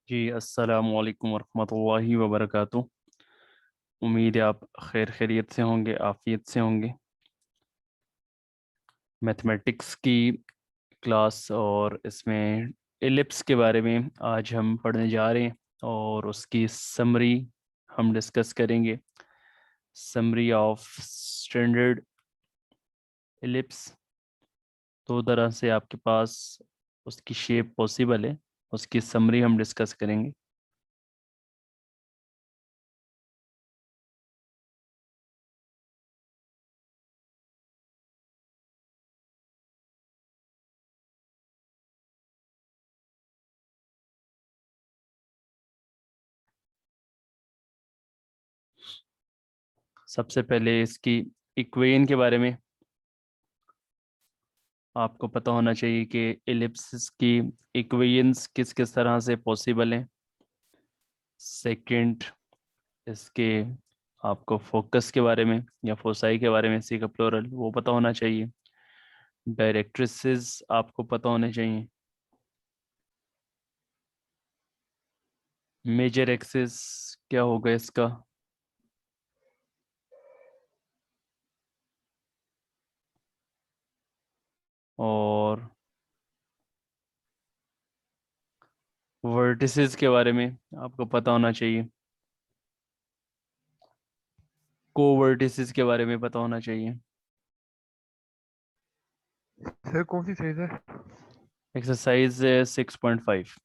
जी अस्सलामु अलैकुम वरहमतुल्लाहि वबरकातुह। उम्मीद है आप खैरियत से होंगे, आफियत से होंगे। मैथमेटिक्स की क्लास और इसमें एलिप्स के बारे में आज हम पढ़ने जा रहे हैं और उसकी समरी हम डिस्कस करेंगे। Summary of standard ellipse. दो तरह से आपके पास उसकी शेप पॉसिबल है, उसकी समरी हम डिस्कस करेंगे। सबसे पहले इसकी इक्वेशन के बारे में आपको पता होना चाहिए कि एलिप्सिस की इक्वेशंस किस किस तरह से पॉसिबल हैं। सेकंड, इसके आपको फोकस के बारे में या फोसाई के बारे में, सी का प्लूरल, वो पता होना चाहिए। डायरेक्ट्रिसेस आपको पता होने चाहिए। मेजर एक्सिस क्या होगा इसका। और वर्टिसेस के बारे में आपको पता होना चाहिए। कोवर्टिसेस के बारे में पता होना चाहिए। सर कौन सी साइज है? एक्सरसाइज 6.5।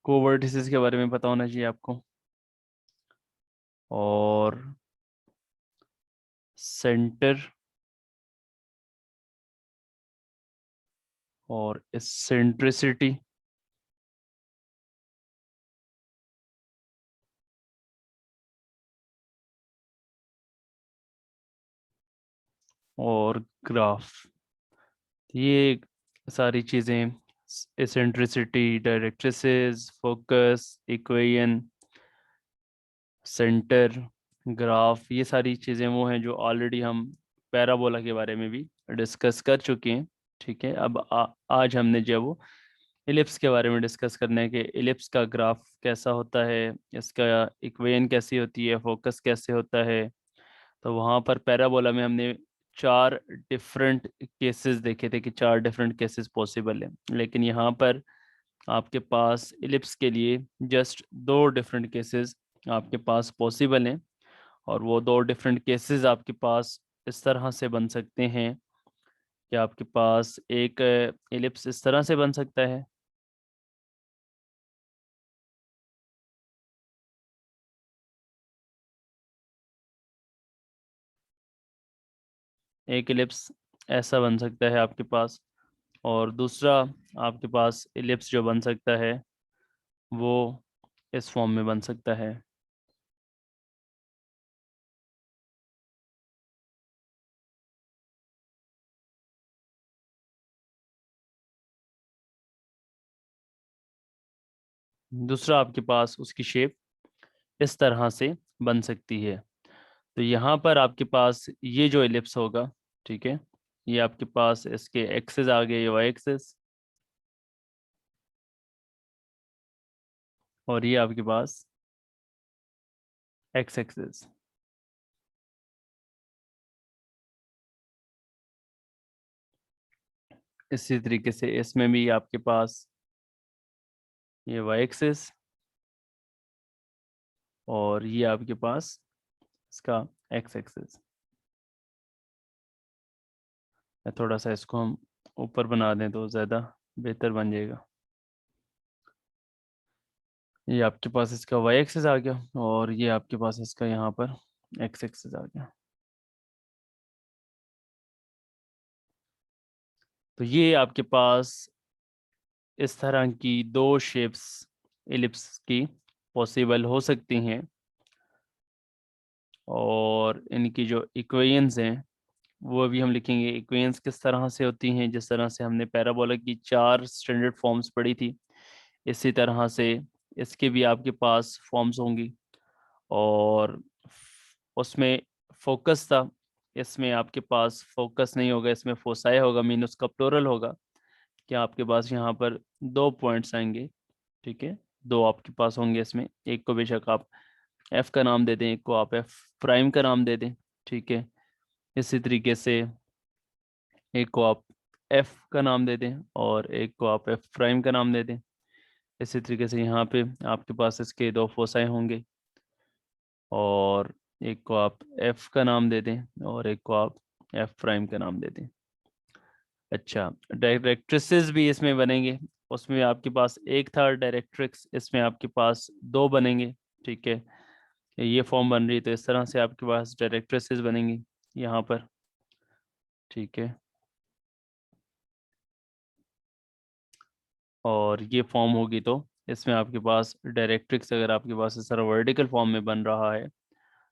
कोवर्टिसेस के बारे में पता होना चाहिए आपको। और सेंटर और इसेंट्रिसिटी और ग्राफ, ये सारी चीज़ें, eccentricity, directrices, focus, equation, centre, graph, ये सारी चीज़ें वो हैं जो ऑलरेडी हम पैराबोला के बारे में भी डिस्कस कर चुके हैं। ठीक है, अब आज हमने जो वो इलिप्स के बारे में डिस्कस करना है कि इलिप्स का ग्राफ कैसा होता है, इसका इक्वेशन कैसी होती है, फोकस कैसे होता है। तो वहाँ पर पैराबोला में हमने चार डिफरेंट केसेस देखे थे कि चार डिफरेंट केसेस पॉसिबल हैं, लेकिन यहाँ पर आपके पास इलिप्स के लिए जस्ट दो डिफरेंट केसेस आपके पास पॉसिबल हैं। और वो दो डिफरेंट केसेस आपके पास इस तरह से बन सकते हैं कि आपके पास एक इलिप्स इस तरह से बन सकता है। एक इलिप्स ऐसा बन सकता है आपके पास, और दूसरा आपके पास इलिप्स जो बन सकता है वो इस फॉर्म में बन सकता है। दूसरा आपके पास उसकी शेप इस तरह से बन सकती है। तो यहाँ पर आपके पास ये जो एलिप्स होगा, ठीक है, ये आपके पास इसके एक्सेस आ गए, वाई एक्सेस, और ये आपके पास एक्स एक्सेस। इसी तरीके से इसमें भी आपके पास ये वाई एक्सेस और ये आपके पास इसका एक्स एक्सेस। थोड़ा सा इसको हम ऊपर बना दें तो ज़्यादा बेहतर बन जाएगा। ये आपके पास इसका वाई एक्सेस आ गया और ये आपके पास इसका यहाँ पर एक्स एक्सेस आ गया। तो ये आपके पास इस तरह की दो शेप्स एलिप्स की पॉसिबल हो सकती हैं। और इनकी जो इक्वेशंस हैं वो भी हम लिखेंगे। इक्वेशंस किस तरह से होती हैं, जिस तरह से हमने पैराबोला की चार स्टैंडर्ड फॉर्म्स पढ़ी थी, इसी तरह से इसके भी आपके पास फॉर्म्स होंगी। और उसमें फोकस था, इसमें आपके पास फोकस नहीं होगा, इसमें फोसाई होगा, मीन उसका प्लूरल होगा। कि आपके पास यहाँ पर 2 पॉइंट्स आएंगे, ठीक है, 2 आपके पास होंगे इसमें, एक को बेशक आप एफ का नाम दे दें, एक को आप एफ प्राइम का नाम दे दें, ठीक है। इसी तरीके से एक को आप एफ का नाम दे दें और एक को आप एफ प्राइम का नाम दे दें। इसी तरीके से यहाँ पे आपके पास इसके 2 फोसाई होंगे और एक को आप एफ का नाम दे दें और एक को आप एफ प्राइम का नाम दे दें। अच्छा, डायरेक्ट्रिसेस भी इसमें बनेंगे, उसमें आपके पास एक था डायरेक्ट्रिक्स, इसमें आपके पास 2 बनेंगे, ठीक है। ये फॉर्म बन रही है तो इस तरह से आपके पास डायरेक्ट्रिसेस बनेंगी यहाँ पर, ठीक है। और ये फॉर्म होगी तो इसमें आपके पास डायरेक्ट्रिक्स अगर आपके पास इस तरह वर्टिकल फॉर्म में बन रहा है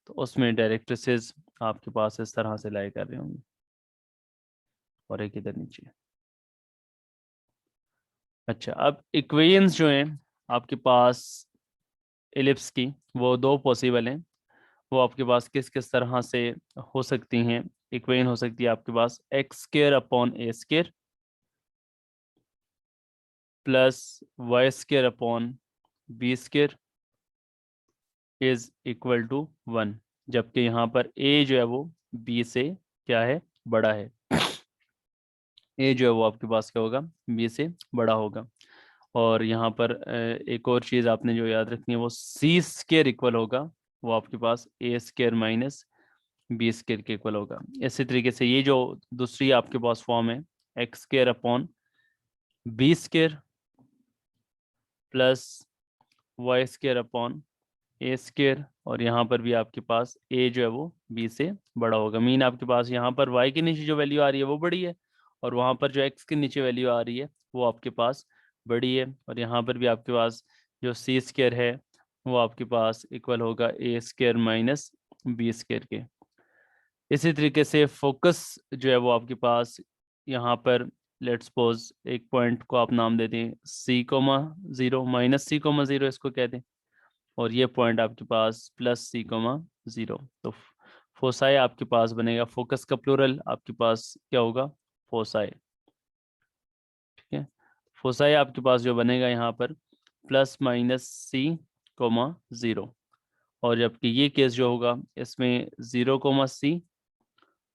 तो उसमें डायरेक्ट्रिसेस आपके पास इस तरह से लाई कर रहे होंगे और एक इधर नीचे। अच्छा, अब इक्वेशंस जो हैं आपके पास एलिप्स की, वो 2 पॉसिबल हैं। वो आपके पास किस किस तरह से हो सकती हैं। इक्वेशन हो सकती है आपके पास x square upon a square plus y square upon b square is equal to 1, जबकि यहाँ पर ए जो है वो बी से क्या है, बड़ा है। ए जो है वो आपके पास क्या होगा, बी से बड़ा होगा। और यहाँ पर एक और चीज़ आपने जो याद रखनी है, वो सी स्क्र इक्वल होगा, वो आपके पास a square minus b square के इक्वल होगा। इसी तरीके से ये जो दूसरी आपके पास फॉर्म है, x square upon b square plus y square upon a square, और यहाँ पर भी आपके पास ए जो है वो बी से बड़ा होगा। मीन आपके पास यहाँ पर वाई के नीचे जो वैल्यू आ रही है वो बड़ी है, और वहाँ पर जो एक्स के नीचे वैल्यू आ रही है वो आपके पास बड़ी है। और यहाँ पर भी आपके पास जो सी स्क्र है वो आपके पास इक्वल होगा ए स्क्र माइनस बी स्क्र के। इसी तरीके से फोकस जो है वो आपके पास यहाँ पर, लेट्स सपोज एक पॉइंट को आप नाम दे दें C comma 0 minus C comma 0 इसको कह दें, और ये पॉइंट आपके पास प्लस सी कोमा 0। तो फोसाई आपके पास बनेगा, फोकस का प्लूरल आपके पास क्या होगा, फोसाई, ठीक है। फोसाई आपके पास जो बनेगा यहाँ पर प्लस माइनस सी कोमा 0, और जबकि ये केस जो होगा इसमें 0 कोमा सी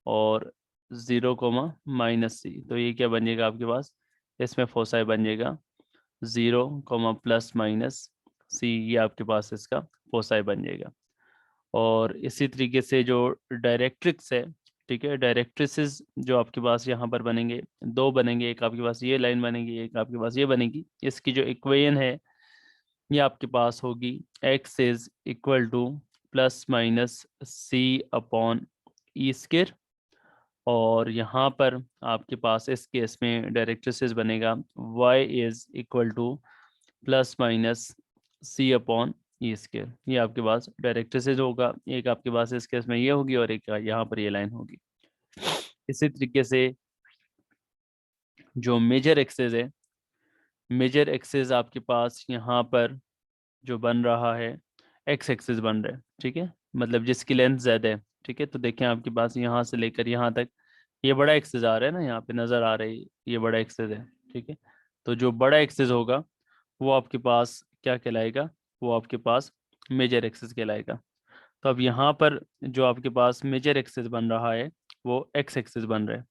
और 0 कोमा माइनस सी, तो ये क्या बन जाएगा आपके पास, इसमें फोसाई बन जाएगा 0 कोमा प्लस माइनस सी, ये आपके पास इसका फोसाई बन जाएगा। और इसी तरीके से जो डायरेक्ट्रिक्स है, ठीक है, डायरेक्ट्रिसेस जो आपके पास यहाँ पर बनेंगे, 2 बनेंगे, एक आपके पास ये लाइन बनेगी, एक आपके पास ये बनेगी। इसकी जो इक्वेशन है ये आपके पास होगी x is equal to plus minus c upon e square, और यहाँ पर आपके पास इस केस में डायरेक्ट्रिसेस बनेगा y is equal to plus minus c upon e square. ये आपके पास डायरेक्ट्रिसेस होगा, एक आपके पास इस केस में ये होगी और एक यहाँ पर ये लाइन होगी। इसी तरीके से जो मेजर एक्सेस है, मेजर एक्सेस आपके पास यहाँ पर जो बन रहा है एक्स एक्सिस बन रहा है, ठीक है, मतलब जिसकी लेंथ ज़्यादा है, ठीक है। तो देखें आपके पास यहाँ से लेकर यहाँ तक ये बड़ा एक्सेस आ रहा है ना, यहाँ पे नज़र आ रही है ये बड़ा एक्सेस है, ठीक है। तो जो बड़ा एक्सेस होगा वो आपके पास क्या कहलाएगा, वो आपके पास मेजर एक्सेस कहलाएगा। तो अब यहाँ पर जो आपके पास मेजर एक्सेस बन रहा है वो एक्स एक्सेस बन रहा है,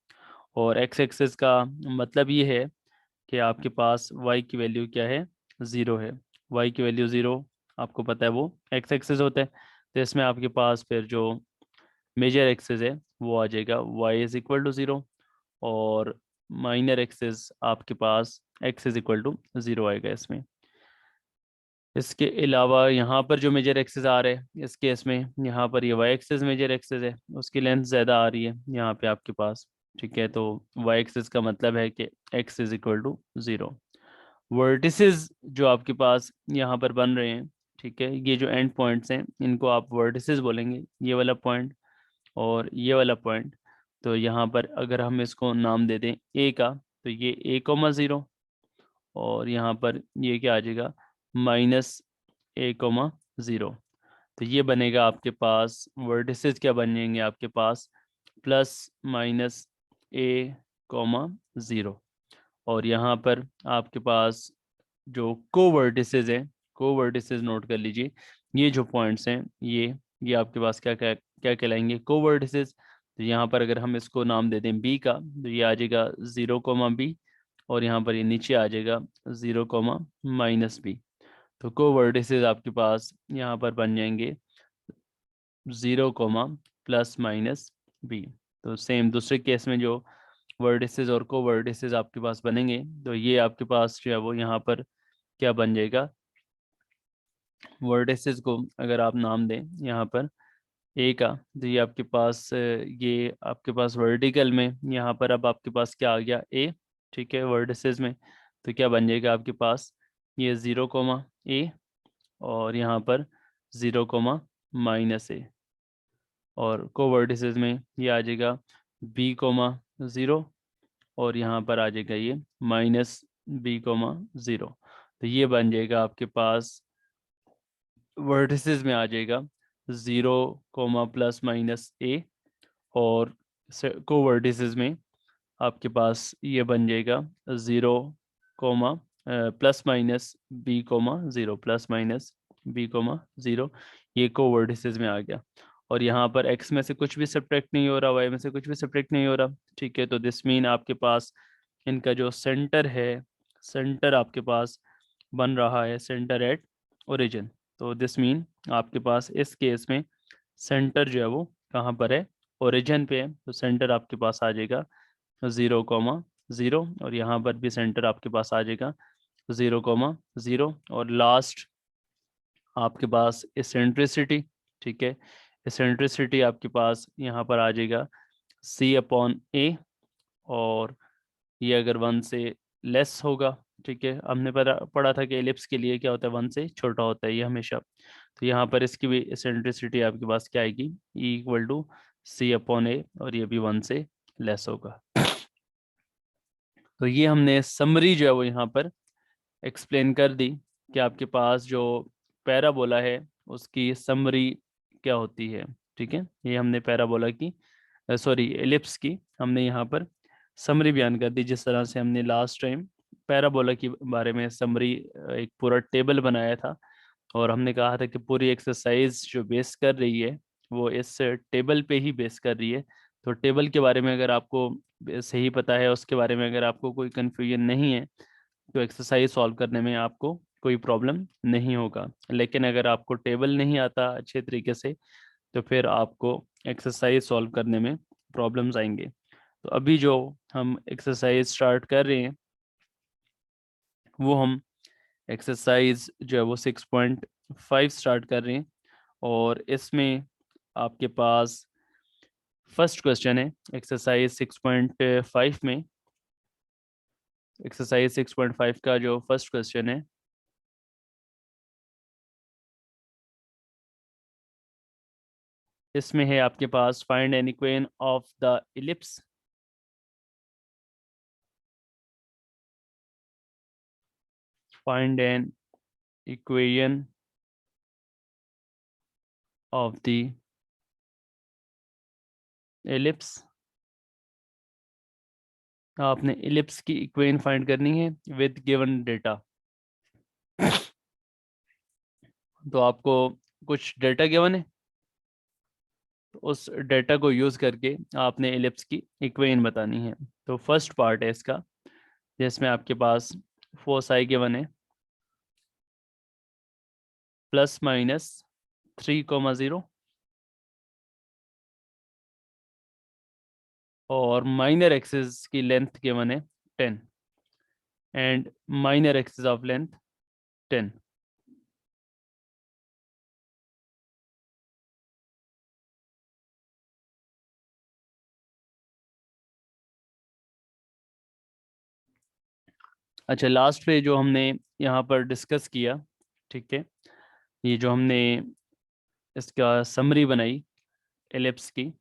और एक्स एक्सेस का मतलब ये है कि आपके पास y की वैल्यू क्या है, 0 है। y की वैल्यू 0 आपको पता है वो एक्स एक्सेस होता है, तो इसमें आपके पास फिर जो मेजर एक्सेस है वो आ जाएगा y इज इक्वल टू 0, और माइनर एक्सेस आपके पास x इज इक्वल टू 0 आएगा इसमें। इसके अलावा यहाँ पर जो मेजर एक्सेस आ रहे हैं इस केस में, यहाँ पर ये y एक्सेस मेजर एक्सेस है, उसकी लेंथ ज़्यादा आ रही है यहाँ पे आपके पास, ठीक है। तो y एक्सेस का मतलब है कि x is equal to 0। Vertices जो आपके पास यहाँ पर बन रहे हैं, ठीक है, ये जो एंड पॉइंट्स हैं इनको आप वर्टिसेस बोलेंगे, ये वाला पॉइंट और ये वाला पॉइंट। तो यहाँ पर अगर हम इसको नाम दे दें ए का, तो ये ए कोमा 0, और यहाँ पर ये क्या आ जाएगा, माइनस ए कोमा 0। तो ये बनेगा आपके पास वर्टिसेस क्या बन जाएंगे आपके पास, प्लस माइनस ए कोमा 0। और यहाँ पर आपके पास जो कोवर्टिसेस हैं, कोवर्टिसेस नोट कर लीजिए, ये जो पॉइंट्स हैं ये आपके पास क्या क्या क्या कहलाएंगे, कोवर्टिसेस। तो यहाँ पर अगर हम इसको नाम दे दें बी का, तो ये आ जाएगा 0, और यहाँ पर ये नीचे आ जाएगा 0, -b। तो कोवर्टिसेस आपके पास यहाँ पर बन जाएंगे 0, +-b। तो सेम दूसरे केस में जो वर्टिसेस और कोवर्टिसेस आपके पास बनेंगे, तो ये आपके पास जो है वो यहाँ पर क्या बन जाएगा, वर्टिसेस को अगर आप नाम दें यहाँ पर ए का, तो ये आपके पास ये आपके पास वर्टिकल में यहाँ पर अब आपके पास क्या आ गया, ए। ठीक है, वर्टिसेस में तो क्या बन जाएगा आपके पास, ये 0, a, और यहाँ पर 0, -a। और कोवर्टिसेस में ये आ जाएगा b, 0, और यहाँ पर आ जाएगा ये -b, 0। तो ये बन जाएगा आपके पास, वर्टिसेस में आ जाएगा 0, +-a, और कोवर्टिसेस में आपके पास ये बन जाएगा 0, +-b, 0, +-b, 0। ये कोवर्टिसेस में आ गया। और यहाँ पर x में से कुछ भी सब्ट्रैक्ट नहीं हो रहा, y में से कुछ भी सब्ट्रैक्ट नहीं हो रहा। ठीक है, तो दिस मीन आपके पास इनका जो सेंटर है, सेंटर आपके पास बन रहा है सेंटर एट ओरिजिन। तो दिस मीन आपके पास इस केस में सेंटर जो है वो कहाँ पर है, ओरिजिन पे है। तो सेंटर आपके पास आ जाएगा 0, 0, और यहाँ पर भी सेंटर आपके पास आ जाएगा 0, 0। और लास्ट आपके पास इसेंट्रिसिटी, ठीक है, इसेंट्रिसिटी आपके पास यहाँ पर आ जाएगा c/a, और ये अगर 1 से लेस होगा, ठीक है, हमने पढ़ा था कि एलिप्स के लिए क्या होता है, 1 से छोटा होता है ये हमेशा। तो यहाँ पर इसकी भी इसेंट्रिसिटी आपके पास क्या आएगी, E = c/a, और ये भी 1 से लेस होगा। तो ये हमने समरी जो है वो यहाँ पर एक्सप्लेन कर दी कि आपके पास जो पैराबोला है उसकी समरी क्या होती है। ठीक है, ये हमने पैराबोला की, सॉरी एलिप्स की हमने यहाँ पर समरी बयान कर दी, जिस तरह से हमने लास्ट टाइम पैराबोला के बारे में समरी एक पूरा टेबल बनाया था, और हमने कहा था कि पूरी एक्सरसाइज जो बेस कर रही है वो इस टेबल पे ही बेस कर रही है। तो टेबल के बारे में अगर आपको सही पता है, उसके बारे में अगर आपको कोई कन्फ्यूजन नहीं है, तो एक्सरसाइज सॉल्व करने में आपको कोई प्रॉब्लम नहीं होगा। लेकिन अगर आपको टेबल नहीं आता अच्छे तरीके से, तो फिर आपको एक्सरसाइज सॉल्व करने में प्रॉब्लम्स आएंगे। तो अभी जो हम एक्सरसाइज स्टार्ट कर रहे हैं, वो हम एक्सरसाइज जो है वो 6.5 स्टार्ट कर रहे हैं। और इसमें आपके पास फर्स्ट क्वेश्चन है एक्सरसाइज 6.5 में। एक्सरसाइज 6.5 का जो फर्स्ट क्वेश्चन है, इसमें है आपके पास find an equation of the ellipse. Find an equation of the ellipse. आपने इलिप्स की इक्वेशन फाइंड करनी है विद गिवन डेटा। तो आपको कुछ डेटा गिवन है, तो उस डेटा को यूज करके आपने इलिप्स की इक्वेशन बतानी है। तो फर्स्ट पार्ट है इसका, जिसमें आपके पास फोसाई गिवन है +-3, 0, और माइनर एक्सिस की लेंथ गिवन है 10, and minor axis of length 10। अच्छा, लास्ट पे जो हमने यहाँ पर डिस्कस किया, ठीक है, ये जो हमने इसका समरी बनाई एलिप्स की,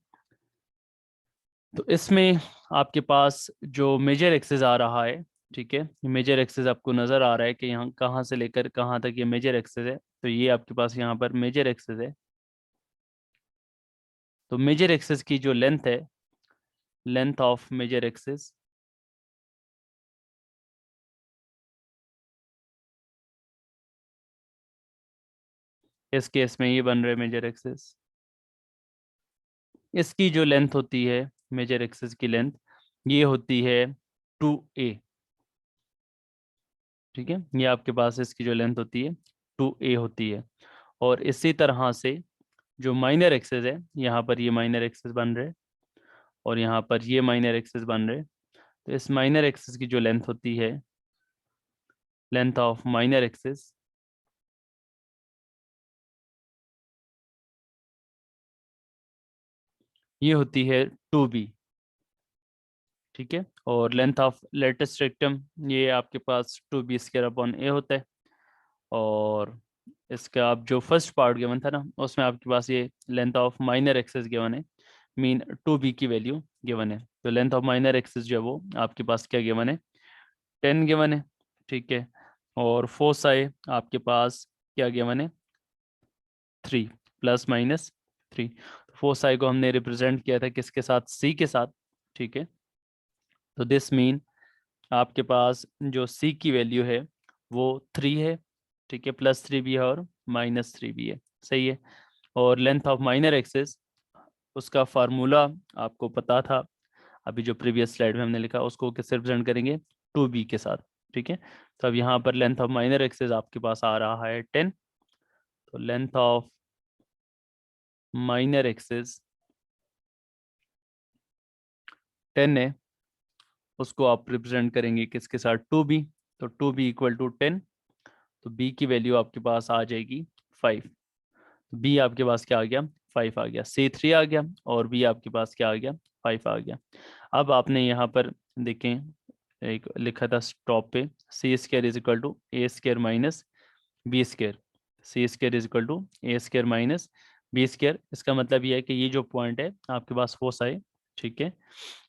तो इसमें आपके पास जो मेजर एक्सिस आ रहा है, ठीक है, मेजर एक्सिस आपको नज़र आ रहा है कि यहाँ कहाँ से लेकर कहाँ तक ये मेजर एक्सिस है। तो ये आपके पास यहाँ पर मेजर एक्सिस है। तो मेजर एक्सिस की जो लेंथ है, लेंथ ऑफ मेजर एक्सिस इस केस में ये बन रहा है मेजर एक्सिस। इसकी जो लेंथ होती है, मेजर एक्सिस की लेंथ, ये होती है 2a। ठीक है, ये आपके पास इसकी जो लेंथ होती है 2a होती है। और इसी तरह से जो माइनर एक्सिस है, यहाँ पर ये माइनर एक्सिस बन रहे, और यहाँ पर ये माइनर एक्सिस बन रहे। तो इस माइनर एक्सिस की जो लेंथ होती है, लेंथ ऑफ माइनर एक्सिस, ये होती है 2b। ठीक है, और लेंथ ऑफ लेटेस्ट रेक्टम, ये आपके पास 2b² / a होता है। और इसका आप जो फर्स्ट पार्ट गिवन था ना, उसमें आपके पास ये length of minor axis given है, मीन 2b की वैल्यू गिवन है। तो लेंथ ऑफ माइनर एक्सिस जो है वो आपके पास क्या गिवन है, 10 गिवन है। ठीक है, और फोसाई आपके पास क्या गिवन है, 3 ±3। फोसाई को हमने रिप्रेजेंट किया था किसके साथ, c के साथ। ठीक है, तो दिस मीन आपके पास जो c की वैल्यू है वो 3 है। ठीक है, +3 भी है और -3 भी है। सही है। और लेंथ ऑफ माइनर एक्सिस, उसका फार्मूला आपको पता था, अभी जो प्रीवियस स्लाइड में हमने लिखा, उसको किससे रिप्रेजेंट करेंगे, 2b के साथ। ठीक है, तो अब यहाँ पर लेंथ ऑफ माइनर एक्सिस आपके पास आ रहा है 10। तो लेंथ ऑफ माइनर एक्सिस 10 है, उसको आप रिप्रेजेंट करेंगे किसके साथ, 2b। तो 2b = 10। तो b की वैल्यू आपके पास आ जाएगी 5। b आपके पास क्या आ गया, 5 आ गया। c 3 आ गया, और b आपके पास क्या आ गया, 5 आ गया। अब आपने यहाँ पर देखें, एक लिखा था स्टॉप पे, c² = a² - b²। c² = a² - b²। इसका मतलब ये है कि ये जो पॉइंट है आपके पास फोसाई, ठीक है,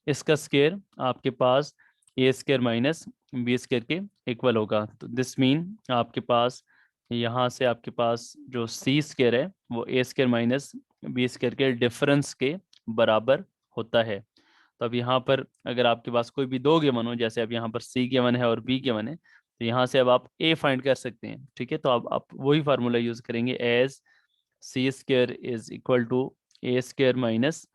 इसका स्केयर आपके पास a² - b² के इक्वल होगा। तो दिस मीन आपके पास यहाँ से आपके पास जो c² है वो a² - b² के डिफरेंस के बराबर होता है। तो अब यहाँ पर अगर आपके पास कोई भी दो गिवन हो, जैसे अब यहाँ पर c गिवन है और b गिवन है, तो यहाँ से अब आप a फाइंड कर सकते हैं। ठीक है, तो अब आप वही फार्मूला यूज करेंगे, एज c² = a²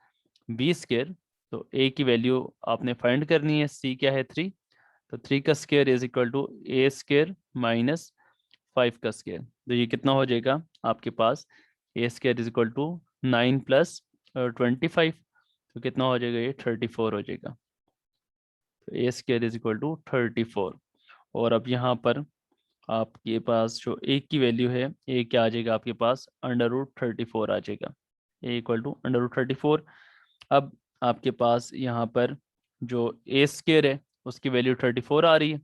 - b²। तो a की वैल्यू आपने फाइंड करनी है, c क्या है, 3। तो 3 का स्क्वायर = a² - 5 का स्क्वायर। तो ये कितना हो जाएगा आपके पास, a² = 9 + 25। तो कितना हो जाएगा, ये 34 हो जाएगा। तो a² = 34। और अब यहाँ पर आपके पास जो a की वैल्यू है, a क्या आ जाएगा आपके पास, √34 आ जाएगा। a = √34। अब आपके पास यहाँ पर जो a² है उसकी वैल्यू 34 आ रही है,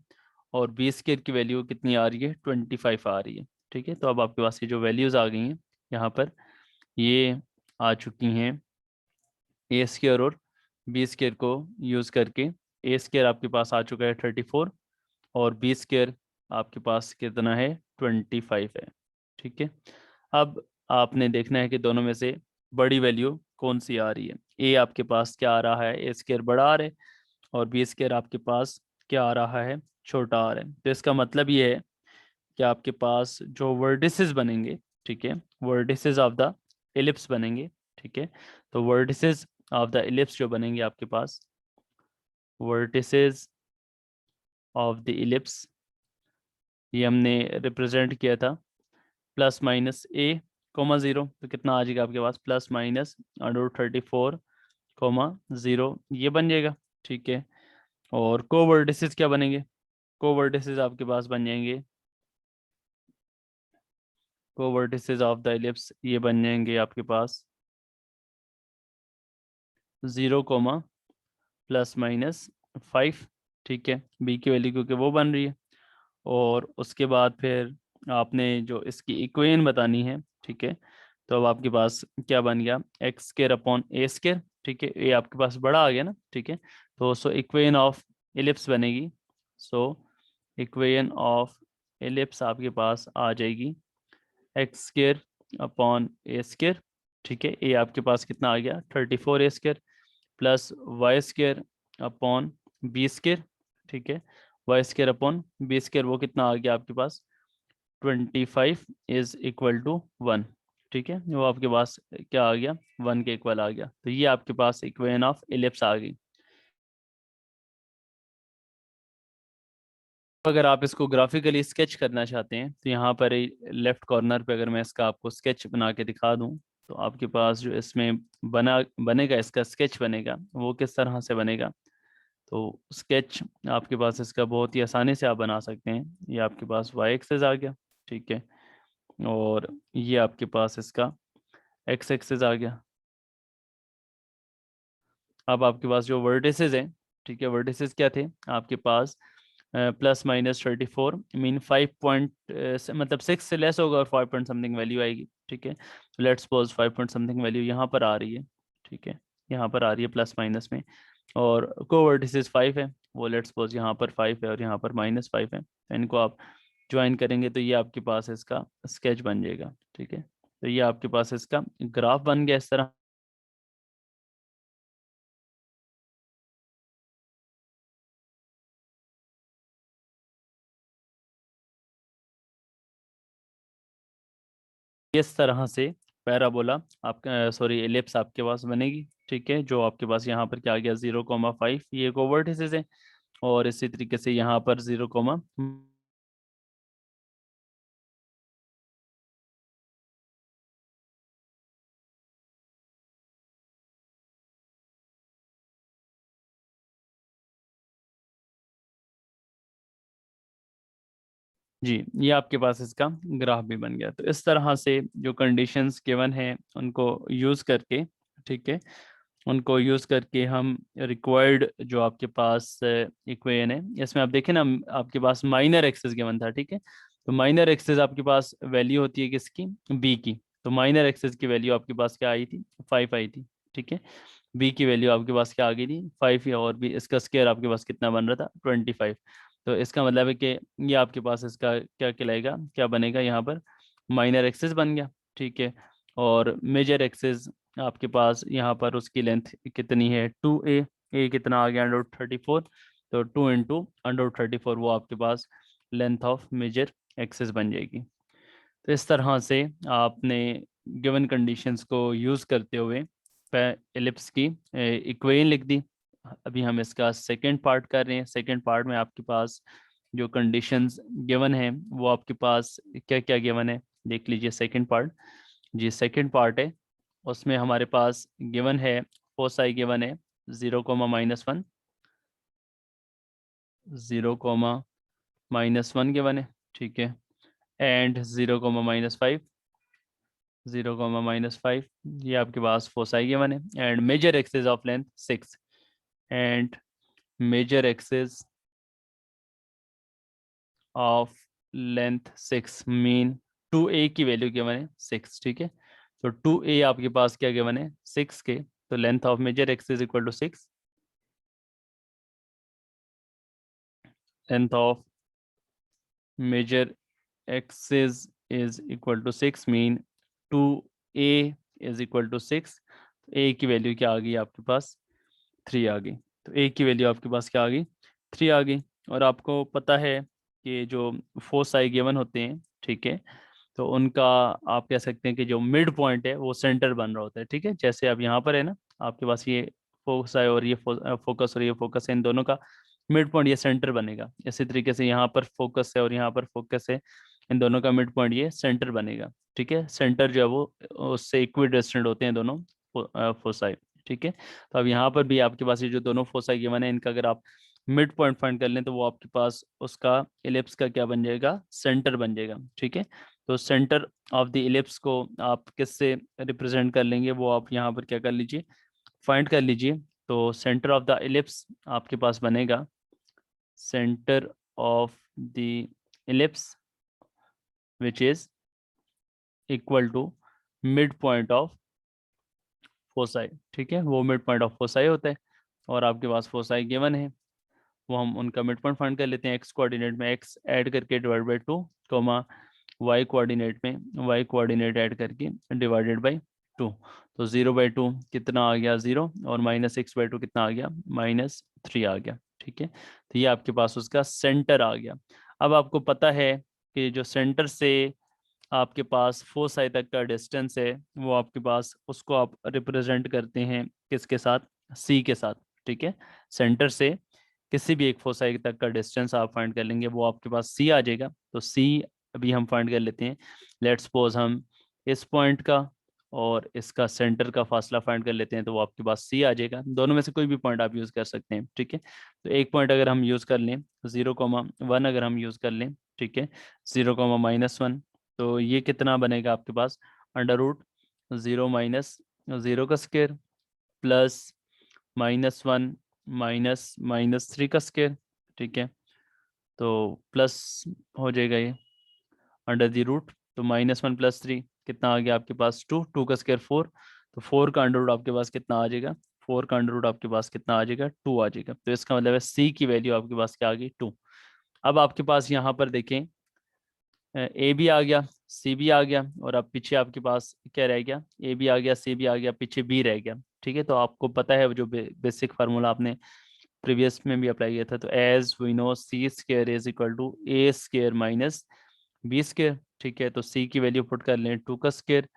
और b² की वैल्यू कितनी आ रही है, 25 आ रही है। ठीक है, तो अब आपके पास ये जो वैल्यूज आ गई हैं यहाँ पर, ये आ चुकी हैं a² और b² को यूज करके। a² आपके पास आ चुका है 34, और b² आपके पास कितना है, 25 है। ठीक है, अब आपने देखना है कि दोनों में से बड़ी वैल्यू कौन सी आ रही है। a आपके पास क्या आ रहा है, a² बड़ा आ रहा है, और b² आपके पास क्या आ रहा है, छोटा आ रहा है। तो इसका मतलब ये है कि आपके पास जो वर्टिसेस बनेंगे, ठीक है, वर्टिसेस ऑफ द एलिप्स बनेंगे। ठीक है, तो वर्टिसेस ऑफ द एलिप्स जो बनेंगे आपके पास, वर्टिसेस ऑफ द एलिप्स, ये हमने रिप्रेजेंट किया था ±a, 0। तो कितना आ जाएगा आपके पास, ±√34, 0, ये बन जाएगा। ठीक है, और कोवर्टिसेस क्या बनेंगे, कोवर्टिसेस आपके पास बन जाएंगे, कोवर्टिसेस ऑफ द एलिप्स ये बन जाएंगे आपके पास 0, ±5। ठीक है, b की वैल्यू क्योंकि वो बन रही है। और उसके बाद फिर आपने जो इसकी इक्वेशन बतानी है, ठीक है, तो अब आपके पास क्या बन गया, x²/a²। ठीक है, ये आपके पास बड़ा आ गया ना। ठीक है, तो सो इक्वेशन ऑफ एलिप्स बनेगी, सो इक्वेशन ऑफ एलिप्स आपके पास आ जाएगी x² / a²। ठीक है, ये आपके पास कितना आ गया, 34a² + y² / b²। ठीक है, y² / b² वो कितना आ गया आपके पास, 25 = 1। ठीक है, वो आपके पास क्या आ गया, 1 के इक्वल आ गया। तो ये आपके पास इक्वेशन ऑफ इलिप्स आ गई। अगर आप इसको ग्राफिकली स्केच करना चाहते हैं तो यहाँ पर लेफ्ट कॉर्नर पे अगर मैं इसका आपको स्केच बना के दिखा दूँ, तो आपके पास जो इसमें बनेगा, इसका स्केच बनेगा, वो किस तरह से बनेगा। तो स्केच आपके पास इसका बहुत ही आसानी से आप बना सकते हैं। ये आपके पास वाई एक्सेस आ गया, ठीक है, और ये आपके पास इसका एक्स एक्सेस आ गया। अब आपके पास जो वर्टिसेस हैं, ठीक है, वर्टिसेस क्या थे आपके पास, +-34 मीन 5 पॉइंट मतलब 6 से लेस होगा और 5 पॉइंट समथिंग वैल्यू आएगी, ठीक है। तो let's suppose 5 point something value यहाँ पर आ रही है, ठीक है, यहाँ पर आ रही है प्लस माइनस में, और कोवर्टिसेस 5 है, वो लेट्स सपोज यहाँ पर 5 है और यहाँ पर -5 है। तो इनको आप ज्वाइन करेंगे तो ये आपके पास इसका स्केच बन जाएगा, ठीक है। तो ये आपके पास इसका ग्राफ बन गया इस तरह। इस तरह से पैराबोला आपका, सॉरी, एलिप्स आपके पास बनेगी, ठीक है, जो आपके पास यहाँ पर क्या आ गया 0,5, ये एक वर्टिसेस है, और इसी तरीके से यहाँ पर 0, जी, ये आपके पास इसका ग्राफ भी बन गया। तो इस तरह से जो कंडीशंस गिवन है उनको यूज़ करके, ठीक है, उनको यूज़ करके हम रिक्वायर्ड जो आपके पास इक्वेशन है, इसमें आप देखें ना, आपके पास माइनर एक्सेस गिवन था, ठीक है। तो माइनर एक्सेस आपके पास वैल्यू होती है किसकी, बी की। तो माइनर एक्सेस की वैल्यू आपके पास क्या आई थी, 5 आई थी, ठीक है। बी की वैल्यू आपके पास क्या आ गई थी, 5, या और भी इसका स्क्वायर आपके पास कितना बन रहा था, 25। तो इसका मतलब है कि ये आपके पास इसका क्या कहलाएगा, क्या बनेगा, यहाँ पर माइनर एक्सेस बन गया, ठीक है। और मेजर एक्सेस आपके पास यहाँ पर उसकी लेंथ कितनी है, 2a, ए कितना आ गया, √34। तो 2 × √34 वो आपके पास लेंथ ऑफ मेजर एक्सेस बन जाएगी। तो इस तरह से आपने गिवन कंडीशंस को यूज़ करते हुए एलिप्स की इक्वेशन लिख दी। अभी हम इसका सेकंड पार्ट कर रहे हैं। सेकंड पार्ट में आपके पास जो कंडीशंस गिवन है वो आपके पास क्या क्या गिवन है, देख लीजिए सेकंड पार्ट। जी, सेकंड पार्ट है, उसमें हमारे पास गिवन है, फोसाई गिवन है 0, -1, 0, -1 गिवन है, ठीक है, एंड 0, -5, 0, -5, ये आपके पास फोसाई गिवन है, and major axis of length 6, and major axis of length 6 mean 2a की वैल्यू गिवन है 6, ठीक है। तो 2a आपके पास क्या गिवन है, 6 के, तो length of major axis equal to 6, length of major axis is equal to 6 mean 2a is equal to 6। A की वैल्यू क्या आ गई आपके पास, 3 आ गई। तो ए की वैल्यू आपके पास क्या आ गई, 3 आ गई। और आपको पता है कि जो फोसाई गिवन होते हैं, ठीक है, तो उनका आप कह सकते हैं कि जो मिड पॉइंट है वो सेंटर बन रहा होता है, ठीक है। जैसे अब यहाँ पर है ना, आपके पास ये फोकस और ये फोकस और ये फोकस है, इन दोनों का मिड पॉइंट ये सेंटर बनेगा। इसी तरीके से यहाँ पर फोकस है और यहाँ पर फोकस है, इन दोनों का मिड पॉइंट ये सेंटर बनेगा, ठीक है। सेंटर जो है वो उससे इक्वी डिस्टेंट होते हैं दोनों फोसाई, ठीक है। तो अब यहाँ पर भी आपके पास ये जो दोनों फोसाई गिवन है, इनका अगर आप मिड पॉइंट फाइंड कर लें तो वो आपके पास उसका इलिप्स का क्या बन जाएगा, सेंटर बन जाएगा, ठीक है। तो सेंटर ऑफ द इलिप्स को आप किससे रिप्रेजेंट कर लेंगे, वो आप यहाँ पर क्या कर लीजिए, फाइंड कर लीजिए। तो सेंटर ऑफ द इलिप्स आपके पास बनेगा, centre of the ellipse which is equal to midpoint of foci, ठीक है, वो मिड पॉइंट ऑफ फोसाई होता है। और आपके पास फोसाई गिवन है, वो हम उनका मिड पॉइंट फाइंड कर लेते हैं। एक्स कोऑर्डिनेट में एक्स ऐड करके divide by 2, comma y coordinate में वाई कोऑर्डिनेट ऐड करके डिवाइडेड बाई 2। तो 0/2 कितना आ गया, 0, और -6/2 कितना आ गया, -3 आ गया, ठीक है। तो ये आपके पास उसका सेंटर आ गया। अब आपको पता है कि जो सेंटर से आपके पास फोसाई तक का डिस्टेंस है वो आपके पास, उसको आप रिप्रेजेंट करते हैं किसके साथ, सी के साथ। ठीक है, सेंटर से किसी भी एक फोसाई तक का डिस्टेंस आप फाइंड कर लेंगे, वो आपके पास सी आ जाएगा। तो सी अभी हम फाइंड कर लेते हैं। लेट्स सपोज हम इस पॉइंट का और इसका सेंटर का फासला फाइंड कर लेते हैं, तो वो आपके पास सी आ जाएगा। दोनों में से कोई भी पॉइंट आप यूज़ कर सकते हैं। ठीक है, तो एक पॉइंट अगर हम यूज़ कर लें 0,1 अगर हम यूज़ कर लें, ठीक है, 0,-1, तो ये कितना बनेगा आपके पास, अंडर रूट 0 - 0 का स्क्वायर प्लस -1 -3 का स्क्वायर। ठीक है, तो प्लस हो जाएगा ये अंडर द रूट, तो -1 + 3 कितना आ गया आपके पास, 2, 2 का स्क्वायर 4, तो 4 का अंडर रूट आपके पास कितना आ जाएगा, 4 का अंडर रूट आपके पास कितना आ जाएगा, 2 आ जाएगा। तो इसका मतलब है सी की वैल्यू आपके पास क्या आ गई, 2। अब आपके पास यहाँ पर देखें ए भी आ गया, सी भी आ गया, और अब पीछे आपके पास क्या रह गया, ए भी आ गया, सी भी आ गया, पीछे बी रह गया। ठीक है, तो आपको पता है वो जो बेसिक फार्मूला आपने प्रीवियस में भी अप्लाई किया था, तो as we know c square is equal to a square minus b square. ठीक है, तो सी की वैल्यू पुट कर लें 2 का स्क्वायर,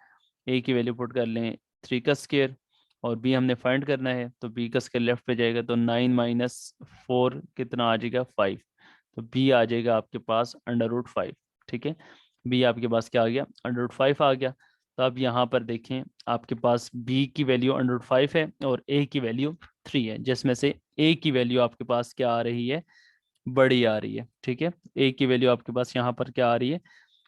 ए की वैल्यू पुट कर लें 3 का स्क्वायर, और बी हमने फाइंड करना है, तो बी का स्क्वायर लेफ्ट पे जाएगा, तो 9 - 4 कितना आ जाएगा, 5। तो बी आ जाएगा आपके पास अंडर रूट 5। ठीक है, बी आपके पास क्या आ गया, अंडर रूट 5 आ गया। तो अब यहाँ पर देखें आपके पास बी की वैल्यू अंडर रूट 5 है और ए की वैल्यू 3 है, जिसमें से ए की वैल्यू आपके पास क्या आ रही है, बड़ी आ रही है। ठीक है, ए की वैल्यू आपके पास यहाँ पर क्या आ रही है,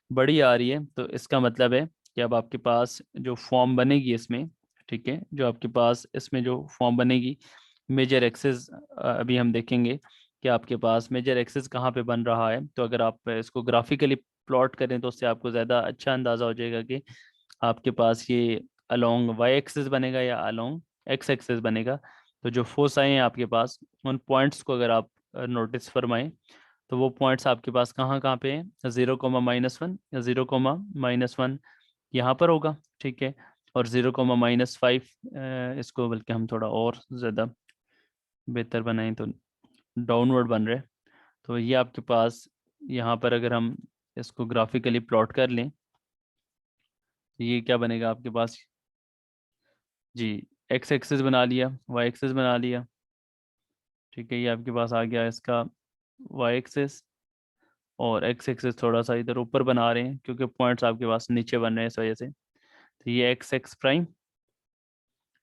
बड़ी आ रही है। तो इसका मतलब है कि अब आपके पास जो फॉर्म बनेगी इसमें, ठीक है, जो आपके पास इसमें जो फॉर्म बनेगी मेजर एक्सेस, अभी हम देखेंगे कि आपके पास मेजर एक्सेस कहाँ पे बन रहा है। तो अगर आप इसको ग्राफिकली प्लॉट करें तो उससे आपको ज़्यादा अच्छा अंदाज़ा हो जाएगा कि आपके पास ये अलोंग वाई एक्सेस बनेगा या अलोंग एक्स एक्सेस बनेगा। तो जो फोसाई हैं आपके पास, उन पॉइंट्स को अगर आप नोटिस फरमाएं, तो वो पॉइंट्स आपके पास कहाँ कहाँ पे हैं, 0,-1 या 0,-1 यहाँ पर होगा। ठीक है, और 0,-5, इसको बल्कि हम थोड़ा और ज़्यादा बेहतर बनाएं तो डाउनवर्ड बन रहे। तो ये आपके पास यहाँ पर अगर हम इसको ग्राफिकली प्लॉट कर लें, तो ये क्या बनेगा आपके पास, जी, एक्स एक्सिस बना लिया, वाई एक्सिस बना लिया। ठीक है, ये आपके पास आ गया इसका वाई एक्सिस, और एक्स एक्सिस थोड़ा सा इधर ऊपर बना रहे हैं क्योंकि पॉइंट्स आपके पास नीचे बन रहे हैं इस वजह से। तो ये एक्स एक्स प्राइम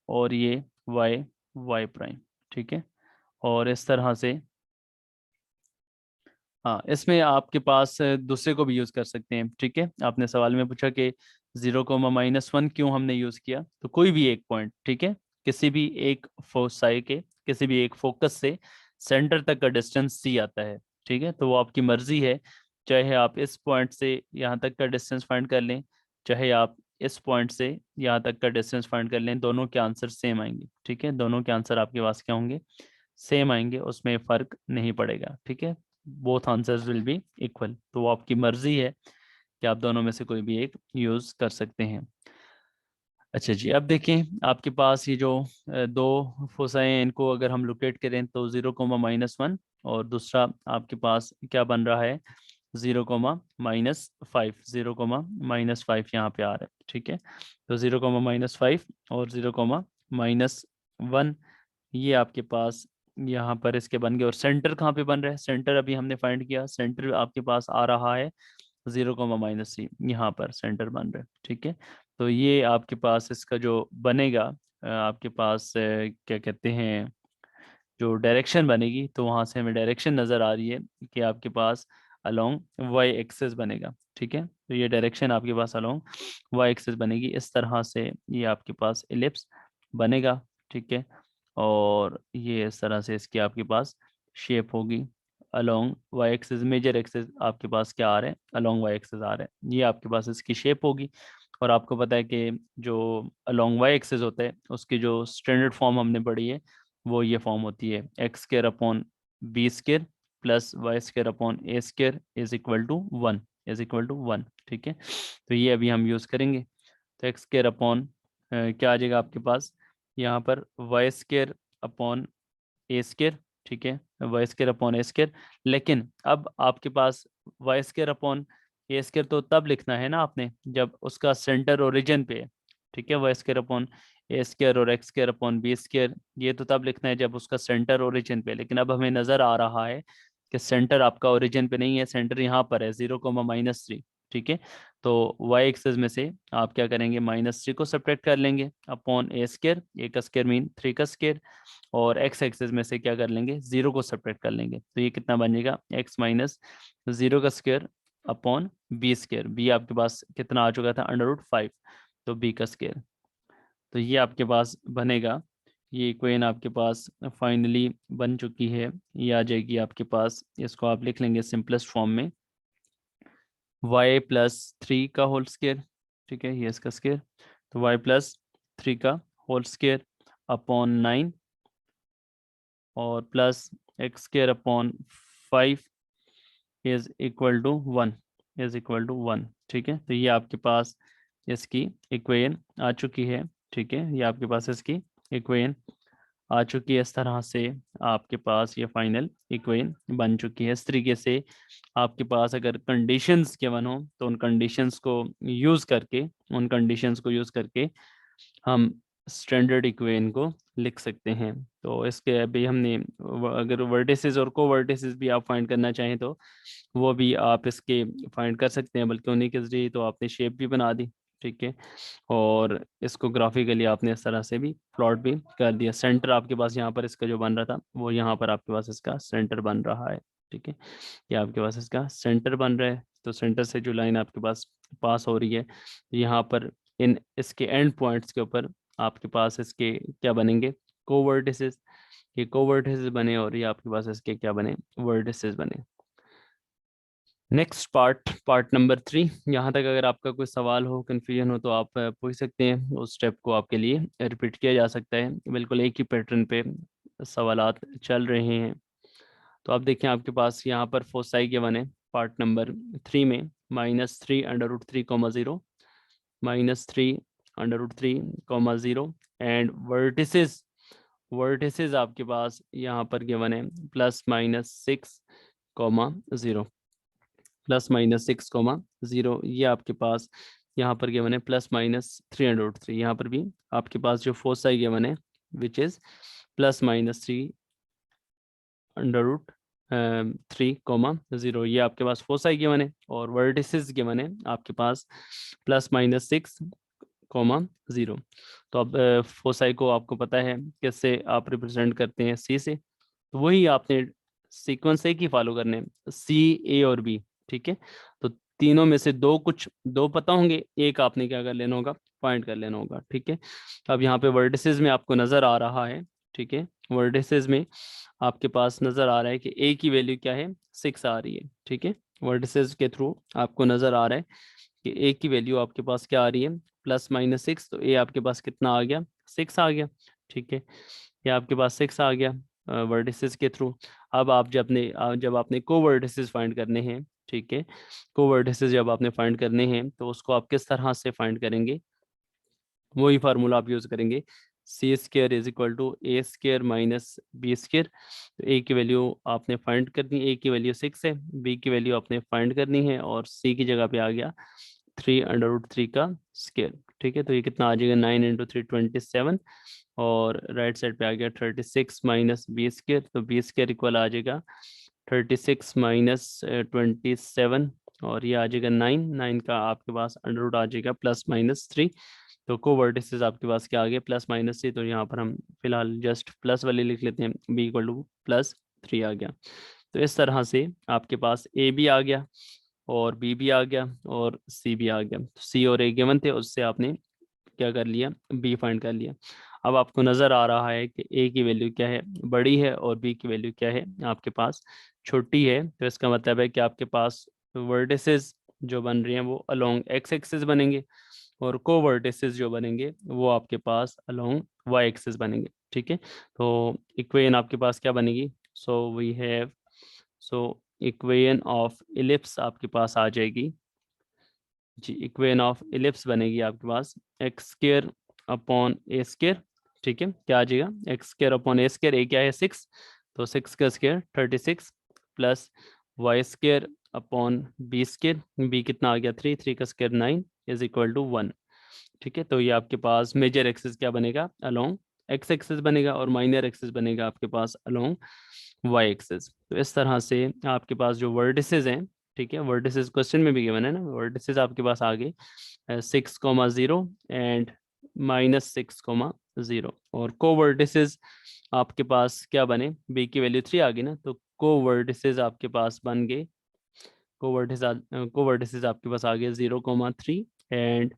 और ये वाई वाई प्राइम। ठीक है, और इस तरह से, हाँ, इसमें आपके पास दूसरे को भी यूज़ कर सकते हैं। ठीक है, आपने सवाल में पूछा कि 0,-1 क्यों हमने यूज़ किया, तो कोई भी एक पॉइंट, ठीक है, किसी भी एक फोसाई के किसी भी एक फोकस से सेंटर तक का डिस्टेंस सी आता है। ठीक है, तो वो आपकी मर्जी है, चाहे आप इस पॉइंट से यहाँ तक का डिस्टेंस फाइंड कर लें, चाहे आप इस पॉइंट से यहाँ तक का डिस्टेंस फाइंड कर लें, दोनों के आंसर सेम आएंगे। ठीक है, दोनों के आंसर आपके पास क्या होंगे, सेम आएंगे, उसमें फ़र्क नहीं पड़ेगा। ठीक है, both answers will be equal. तो वो आपकी मर्जी है कि आप दोनों में से कोई भी एक यूज़ कर सकते हैं। अच्छा जी, अब देखें आपके पास ये जो दो फोसाई हैं, इनको अगर हम लोकेट करें तो 0,-1 और दूसरा आपके पास क्या बन रहा है, 0,-5, 0,-5 यहाँ पे आ रहा है। ठीक है, तो 0,-5 और 0,-1 ये आपके पास यहाँ पर इसके बन गए। और सेंटर कहाँ पे बन रहा है, सेंटर अभी हमने फाइंड किया, सेंटर आपके पास आ रहा है 0,-3, यहाँ पर सेंटर बन रहा है। ठीक है, तो ये आपके पास इसका जो बनेगा, आपके पास क्या कहते हैं, जो डायरेक्शन बनेगी, तो वहाँ से हमें डायरेक्शन नज़र आ रही है कि आपके पास अलोंग वाई एक्सेस बनेगा। ठीक है, तो ये डायरेक्शन आपके पास अलोंग वाई एक्सेस बनेगी, इस तरह से ये आपके पास एलिप्स बनेगा। ठीक है, और ये इस तरह से इसकी आपके पास शेप होगी along y axis, major axis आपके पास क्या आ रहे हैं, अलोंग वाई एक्सिस आ रहे हैं, ये आपके पास इसकी शेप होगी। और आपको पता है कि जो अलोंग वाई एक्सिस होता है उसकी जो स्टैंडर्ड फॉर्म हमने पढ़ी है वो ये फॉर्म होती है x² / b² plus y² / a² is equal to 1, is equal to 1। ठीक है, तो ये अभी हम यूज़ करेंगे। तो x² क्या आ जाएगा आपके पास यहाँ पर, y² / a²। ठीक है, y² / a², लेकिन अब आपके पास y² / ए स्क्वायर तो तब लिखना है ना आपने जब उसका सेंटर ओरिजिन पे है, ठीक है, y square upon a square और x square upon b square, ये तो तब लिखना है जब उसका सेंटर ओरिजिन पे है। लेकिन अब हमें नजर आ रहा है कि सेंटर आपका ओरिजिन पे नहीं है, सेंटर यहाँ पर है 0, -3, ठीक है। तो वाई एक्सेस में से आप क्या करेंगे, -3 को सब्ट्रैक्ट कर लेंगे अपॉन ए स्क्वायर, ए का स्क्वायर मीन 3 का स्क्वायर, और एक्स एक्सेस में से क्या कर लेंगे, 0 को सब्ट्रैक्ट कर लेंगे। तो ये कितना बनेगा, x-0 का square upon b square, b आपके पास कितना आ चुका था, √5, तो बी का स्क्वायर। तो ये आपके पास बनेगा, ये इक्वेशन आपके पास फाइनली बन चुकी है। ये आ जाएगी आपके पास, इसको आप लिख लेंगे सिंपलेस्ट फॉर्म में, y+3 का होल स्क्वायर, ठीक है, ये इसका स्क्वायर, तो y+3 का होल स्क्वायर अपॉन 9 और plus x square upon 5 is equal to 1, ठीक है। तो ये आपके पास इसकी इक्वेशन आ चुकी है, ठीक है, ये आपके पास इसकी इक्वेशन आ चुकी है। इस तरह से आपके पास ये फाइनल इक्वेशन बन चुकी है। इस तरीके से आपके पास अगर कंडीशंस गिवन हो तो उन कंडीशंस को यूज़ करके हम स्टैंडर्ड इक्वेशन को लिख सकते हैं। तो इसके अभी हमने अगर वर्टिसेस और कोवर्टिसेस भी आप फाइंड करना चाहें तो वो भी आप इसके फाइंड कर सकते हैं, बल्कि उन्हीं के जरिए तो आपने शेप भी बना दी, ठीक है, और इसको ग्राफिकली आपने इस तरह से भी प्लॉट भी कर दिया। सेंटर आपके पास यहाँ पर इसका जो बन रहा था वो यहाँ पर आपके पास इसका सेंटर बन रहा है, ठीक है, ये आपके पास इसका सेंटर बन रहा है। तो सेंटर से जो लाइन आपके पास पास हो रही है यहाँ पर, इन इसके एंड पॉइंट्स के ऊपर आपके पास इसके क्या बनेंगे, कोवर्टिसेस, ये कोवर्टिसेस बने और ये आपके पास इसके क्या बने, वर्टिसेस बने। नेक्स्ट पार्ट नंबर 3, यहाँ तक अगर आपका कोई सवाल हो, कंफ्यूजन हो तो आप पूछ सकते हैं। उस स्टेप को आपके लिए रिपीट किया जा सकता है, बिल्कुल एक ही पैटर्न पे सवालात चल रहे हैं। तो आप देखें आपके पास यहाँ पर फोसाई के बने पार्ट नंबर 3 में, -3 √3, 0, -3 √3, 0 एंड वर्टिसेस आपके पास यहाँ पर गिवन है +-6, 0, +-6, 0, ये आपके पास यहाँ पर गिवन है +-3 √3, यहाँ पर भी आपके पास जो फोसाई गिवन है विच इज +-3 √3, 0, ये आपके पास फोसाई गिवन है, और वर्टिसेस गिवन है आपके पास +-6, 0। तो अब फोसाई को आपको पता है कैसे आप रिप्रेजेंट करते हैं, सी से, तो वही आपने सीक्वेंस एक ही फॉलो करने हैं, सी, ए और बी, ठीक है। तो तीनों में से दो पता होंगे, एक आपने क्या कर लेना होगा, पॉइंट कर लेना होगा, ठीक है। अब यहाँ पे वर्टिसेस में आपको नजर आ रहा है, ठीक है, वर्टिसेस में आपके पास नजर आ रहा है कि ए की वैल्यू क्या है, 6 आ रही है, ठीक है। वर्टिसेस के थ्रू आपको नजर आ रहा है कि ए की वैल्यू आपके पास क्या आ रही है, +-6, तो ए आपके पास कितना आ गया, 6 आ गया, ठीक है, ये आपके पास 6 आ गया वर्टिसेस के थ्रू। अब आप जब आपने कोवर्टिसेस फाइंड करने हैं, ठीक है, कोवर्टिसेस जब आपने फाइंड करने हैं तो उसको आप किस तरह से फाइंड करेंगे, वही फार्मूला आप यूज करेंगे, C² = A² - B²। तो ए की वैल्यू आपने फाइंड करनी, ए की वैल्यू 6 है, बी की वैल्यू आपने फाइंड करनी है, और सी की जगह पे आ गया 3 √3 का स्क्वायर, ठीक है। तो ये कितना आ जाएगा, 9 × 3 27, और राइट साइड पे आ गया 36 - B², तो B² इक्वल आ जाएगा 36 - 27, और ये आ जाएगा 9 का आपके पास अंडर आ जाएगा +-3। तो कोवर्टिसेस आपके पास क्या आ गया, +-3, तो यहाँ पर हम फिलहाल जस्ट प्लस वाले लिख लेते हैं, B = +3 आ गया। तो इस तरह से आपके पास ए भी आ गया और बी भी आ गया और सी भी आ गया। सी और ए गिवन थे, उससे आपने क्या कर लिया, बी फाइंड कर लिया। अब आपको नजर आ रहा है कि ए की वैल्यू क्या है, बड़ी है, और बी की वैल्यू क्या है, आपके पास छोटी है। तो इसका मतलब है कि आपके पास वर्टिसेस जो बन रही हैं वो अलोंग एक्स एक्सिस बनेंगे, और कोवर्टिसेस जो बनेंगे वो आपके पास अलोंग वाई एक्सिस बनेंगे, ठीक है। तो इक्वेशन आपके पास क्या बनेगी, सो इक्वेशन ऑफ इलिप्स आपके पास आ जाएगी जी, इक्वेशन ऑफ इलिप्स बनेगी आपके पास x² / A², ठीक है, क्या आ जाएगा, x² / A², ए क्या है 6, तो 6 का square 36 plus y² upon b square, b कितना आ गया 3, 3 का स्केयर 9 इज इक्वल टू 1। ठीक है, तो ये आपके पास मेजर एक्सिस क्या बनेगा, अलोंग एक्स एक्सिस बनेगा, और माइनर एक्सिस बनेगा आपके पास अलोंग वाई एक्सिस। तो इस तरह से आपके पास जो वर्टिसेस हैं, ठीक है, वर्टिसेस क्वेश्चन में भी गिवन है ना, वर्टिसेस आपके पास आगे 6,0 एंड -6,0, और को वर्टिसेस आपके पास क्या बने, बी की वैल्यू 3 आ गई ना, तो को वर्टिसेस आपके पास बन गए, को वर्टिसेस आपके पास आ गए 0,3 एंड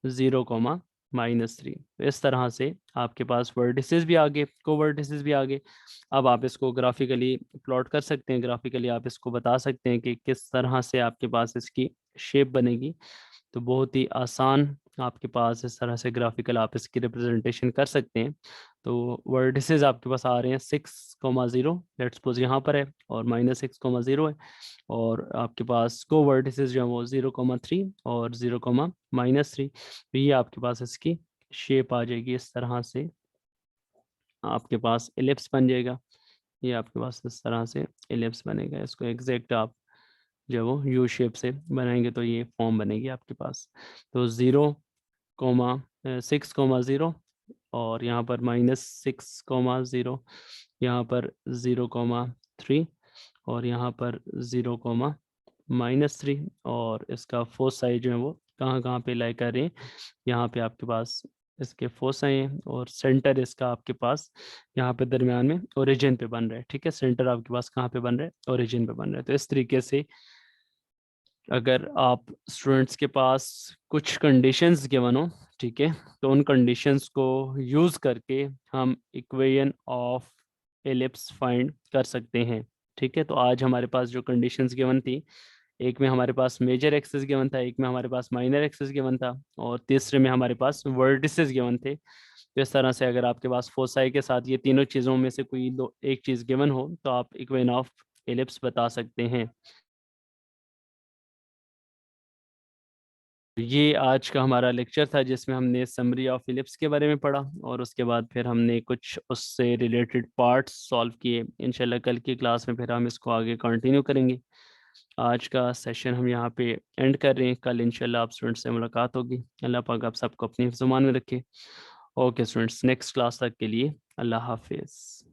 0,-3। तो इस तरह से आपके पास वर्टिसेस भी आ गए, को वर्टिसेस भी आ गए। अब आप इसको ग्राफिकली प्लॉट कर सकते हैं, ग्राफिकली आप इसको बता सकते हैं कि किस तरह से आपके पास इसकी शेप बनेगी। तो बहुत ही आसान आपके पास इस तरह से ग्राफिकल आप इसकी रिप्रेजेंटेशन कर सकते हैं। तो वर्टिसेस आपके पास आ रहे हैं 6,0, लेट्स सपोज यहाँ पर है, और -6,0 है, और आपके पास को वर्टिसेस जो है वो 0,3 और 0,-3। तो ये आपके पास इसकी शेप आ जाएगी इस तरह से, आपके पास एलिप्स बन जाएगा। ये आपके पास इस तरह से एलिप्स बनेगा, इसको एग्जैक्ट आप जो वो यू शेप से बनाएंगे तो ये फॉर्म बनेगी आपके पास। तो 0,6,0, और यहाँ पर -6,0, यहाँ पर 0,3, और यहाँ पर 0,-3, और इसका फोसाई जो है वो कहाँ कहाँ पे लाई कर रहे हैं, यहाँ पे आपके पास इसके फोसाई हैं, और सेंटर इसका आपके पास यहाँ पे दरमियान में ओरिजिन पे बन रहा है। ठीक है, सेंटर आपके पास कहाँ पे बन रहा है, ओरिजिन पे बन रहा है। तो इस तरीके से अगर आप स्टूडेंट्स के पास कुछ कंडीशंस गिवन हो, ठीक है, तो उन कंडीशंस को यूज़ करके हम इक्वेशन ऑफ एलिप्स फाइंड कर सकते हैं। ठीक है, तो आज हमारे पास जो कंडीशंस गिवन थी, एक में हमारे पास मेजर एक्सिस गिवन था, एक में हमारे पास माइनर एक्सिस गिवन था, और तीसरे में हमारे पास वर्टिसेस गिवन थे। तो इस तरह से अगर आपके पास फोसाई के साथ ये तीनों चीज़ों में से कोई दो एक चीज़ गिवन हो तो आप इक्वेशन ऑफ एलिप्स बता सकते हैं। ये आज का हमारा लेक्चर था जिसमें हमने समरी ऑफ इलिप्स के बारे में पढ़ा, और उसके बाद फिर हमने कुछ उससे रिलेटेड पार्ट्स सॉल्व किए। इंशाल्लाह कल की क्लास में फिर हम इसको आगे कंटिन्यू करेंगे। आज का सेशन हम यहाँ पे एंड कर रहे हैं, कल इंशाल्लाह आप स्टूडेंट्स से मुलाकात होगी। अल्लाह पाक आप सबको अपनी ज़ुबान में रखे। ओके स्टूडेंट्स, नेक्स्ट क्लास तक के लिए अल्लाह हाफिज़।